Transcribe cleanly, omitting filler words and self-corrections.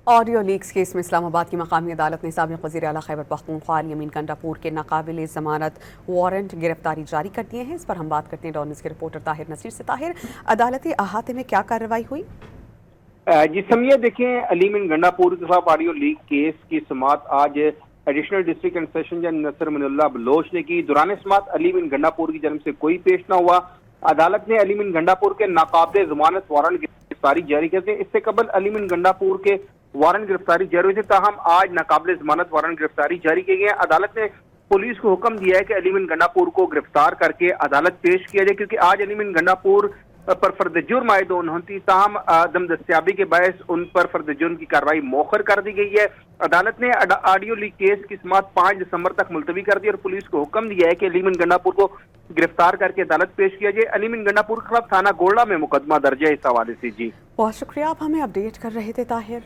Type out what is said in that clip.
Audio leaks case میں اسلام آباد کی مقامی عدالت نے سابق وزیر اعلیٰ خیبر پختونخوا یمین گنڈاپور کے ناقابل ضمانت وارنٹ گرفتاری جاری کر دیے ہیں۔ اس پر ہم بات کرتے ہیں ڈان نیوز کے رپورٹر طاہر نصیر سے۔ طاہر، عدالتی احاطے میں کیا کارروائی ہوئی؟ جی سمیہ، دیکھیں، علی امین گنڈاپور کے خلاف آڈیو لیک کیس کی سماعت آج ایڈیشنل ڈسٹرکٹ اینڈ سیشن جج نصر من اللہ بلوچ نے کی۔ دوران سماعت علی امین گنڈاپور کی جانب سے کوئی پیش نہ ہوا۔ عدالت نے علی امین گنڈاپور کے ناقابل ضمانت وارنٹ گرفتاری جاری کر دی۔ اس سے قبل علی امین گنڈاپور کے وارنٹ گرفتاری جاری ہوئی تھی، تاہم آج ناقابل ضمانت وارنٹ گرفتاری جاری کی گئی ہے۔ عدالت نے پولیس کو حکم دیا ہے کہ علی امین گنڈاپور کو گرفتار کر کے عدالت پیش کیا جائے، کیونکہ آج علی امین گنڈاپور پر فرد جرم عائد نہیں تھی، تاہم عدم دستیابی کے باعث ان پر فرد جرم کی کارروائی مؤخر کر دی گئی ہے۔ عدالت نے آڈیو لیک کیس کی سماعت 5 دسمبر تک ملتوی کر دی اور پولیس کو حکم دیا ہے کہ علی امین گنڈاپور کو گرفتار کر کے عدالت پیش کیا جائے۔ علی امین گنڈاپور کے خلاف تھانہ گولڑا میں مقدمہ درج ہے اس حوالے سے۔ جی بہت شکریہ، آپ ہمیں اپڈیٹ کر رہے تھے طاہر۔